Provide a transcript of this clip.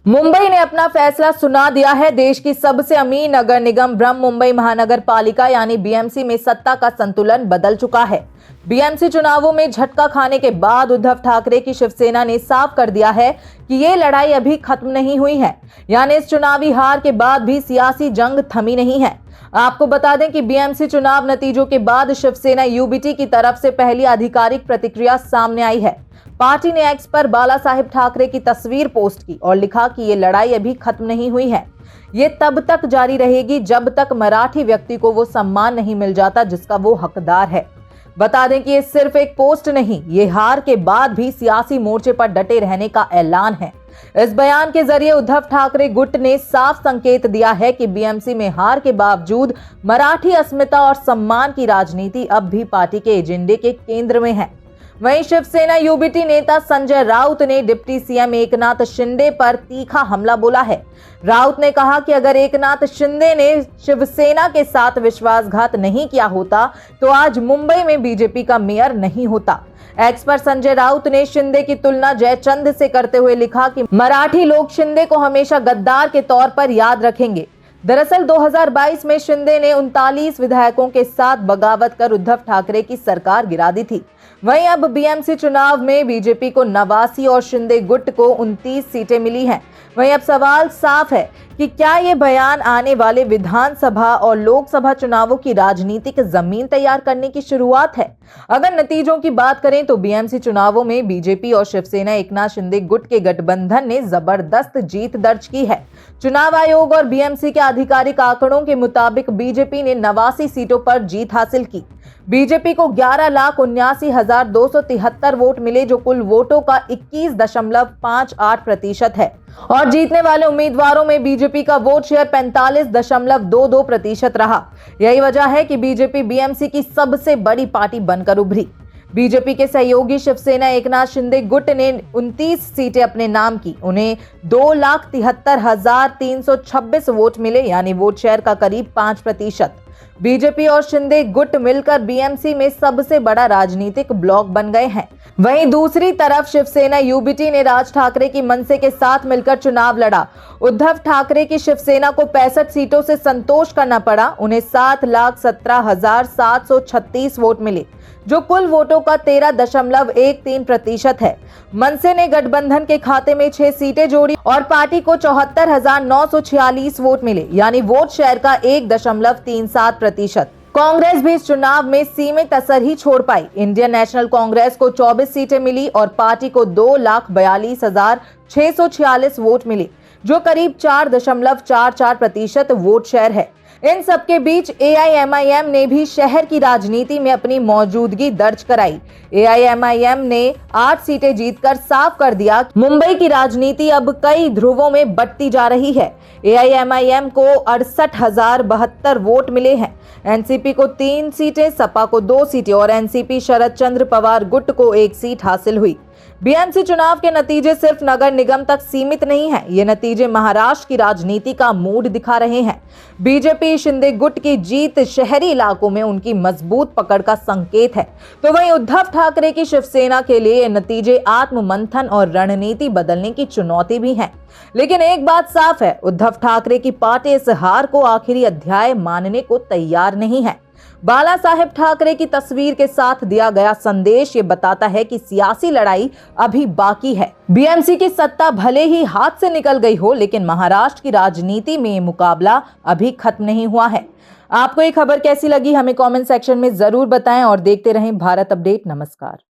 मुंबई ने अपना फैसला सुना दिया है। देश की सबसे अमीर नगर निगम ब्रह्म मुंबई महानगर पालिका यानी बीएमसी में सत्ता का संतुलन बदल चुका है। बीएमसी चुनावों में झटका खाने के बाद उद्धव ठाकरे की शिवसेना ने साफ कर दिया है कि ये लड़ाई अभी खत्म नहीं हुई है, यानी इस चुनावी हार के बाद भी सियासी जंग थमी नहीं है। आपको बता दें कि बीएमसी चुनाव नतीजों के बाद शिवसेना यूबीटी की तरफ से पहली आधिकारिक प्रतिक्रिया सामने आई है। पार्टी ने एक्स पर बाला साहेब ठाकरे की तस्वीर पोस्ट की और लिखा कि ये लड़ाई अभी खत्म नहीं हुई है। ये तब तक जारी रहेगी जब तक मराठी व्यक्ति को वो सम्मान नहीं मिल जाता जिसका वो हकदार है। बता दें कि ये सिर्फ एक पोस्ट नहीं, ये हार के बाद भी सियासी मोर्चे पर डटे रहने का ऐलान है। इस बयान के जरिए उद्धव ठाकरे गुट ने साफ संकेत दिया है कि बीएमसी में हार के बावजूद मराठी अस्मिता और सम्मान की राजनीति अब भी पार्टी के एजेंडे के केंद्र में है। वहीं शिवसेना यूबीटी नेता संजय राउत ने डिप्टी सीएम एकनाथ शिंदे पर तीखा हमला बोला है। राउत ने कहा कि अगर एकनाथ शिंदे ने शिवसेना के साथ विश्वासघात नहीं किया होता तो आज मुंबई में बीजेपी का मेयर नहीं होता। एक्स पर संजय राउत ने शिंदे की तुलना जयचंद से करते हुए लिखा कि मराठी लोग शिंदे को हमेशा गद्दार के तौर पर याद रखेंगे। दरअसल 2022 में शिंदे ने 39 विधायकों के साथ बगावत कर उद्धव ठाकरे की सरकार गिरा दी थी। वहीं अब बीएमसी चुनाव में बीजेपी को 89 और शिंदे गुट को 29 सीटें मिली हैं। वहीं अब सवाल साफ है कि क्या ये बयान आने वाले विधानसभा और लोकसभा चुनावों की राजनीतिक जमीन तैयार करने की शुरुआत है। अगर नतीजों की बात करें तो बीएमसी चुनावों में बीजेपी और शिवसेना एकनाथ शिंदे गुट के गठबंधन ने जबरदस्त जीत दर्ज की है। चुनाव आयोग और बीएमसी के आधिकारिक आंकड़ों के मुताबिक बीजेपी ने 89 सीटों पर जीत हासिल की। बीजेपी को 11,79,273 वोट मिले जो कुल वोटों का 21.58% है और जीतने वाले उम्मीदवारों में बीजेपी का वोट शेयर 45.22% रहा। यही वजह है कि बीजेपी बीएमसी की सबसे बड़ी पार्टी बनकर उभरी। बीजेपी के सहयोगी शिवसेना एकनाथ शिंदे गुट ने 29 सीटें अपने नाम की। उन्हें 2,73,326 वोट मिले, यानी वोट शेयर का करीब 5%। बीजेपी और शिंदे गुट मिलकर बीएमसी में सबसे बड़ा राजनीतिक ब्लॉक बन गए हैं। वहीं दूसरी तरफ शिवसेना यूबीटी ने राज ठाकरे की मनसे के साथ मिलकर चुनाव लड़ा। उद्धव ठाकरे की शिवसेना को 65 सीटों से संतोष करना पड़ा। उन्हें 7,17,736 वोट मिले जो कुल वोटों का 13.13% है। मनसे ने गठबंधन के खाते में 6 सीटें जोड़ी और पार्टी को 74,946 वोट मिले, यानी वोट शेयर का 1.37%। कांग्रेस भी इस चुनाव में सीमित असर ही छोड़ पाई। इंडियन नेशनल कांग्रेस को 24 सीटें मिली और पार्टी को 2,42,646 वोट मिले जो करीब 4.44% वोट शेयर है। इन सबके बीच एआईएमआईएम ने भी शहर की राजनीति में अपनी मौजूदगी दर्ज कराई। एआईएमआईएम ने 8 सीटें जीतकर साफ कर दिया कि मुंबई की राजनीति अब कई ध्रुवों में बंटती जा रही है। एआईएमआईएम को 68,072 वोट मिले हैं। एनसीपी को 3 सीटें, सपा को 2 सीटें और एनसीपी शरद चंद्र पवार गुट को 1 सीट हासिल हुई। बीएमसी चुनाव के नतीजे सिर्फ नगर निगम तक सीमित नहीं हैं, ये नतीजे महाराष्ट्र की राजनीति का मूड दिखा रहे हैं। बीजेपी शिंदे गुट की जीत शहरी इलाकों में उनकी मजबूत पकड़ का संकेत है, तो वहीं उद्धव ठाकरे की शिवसेना के लिए ये नतीजे आत्ममंथन और रणनीति बदलने की चुनौती भी हैं। लेकिन एक बात साफ है, उद्धव ठाकरे की पार्टी इस हार को आखिरी अध्याय मानने को तैयार नहीं है। बाला साहेब ठाकरे की तस्वीर के साथ दिया गया संदेश ये बताता है कि सियासी लड़ाई अभी बाकी है। बीएमसी की सत्ता भले ही हाथ से निकल गई हो, लेकिन महाराष्ट्र की राजनीति में मुकाबला अभी खत्म नहीं हुआ है। आपको ये खबर कैसी लगी हमें कमेंट सेक्शन में जरूर बताएं और देखते रहें भारत अपडेट। नमस्कार।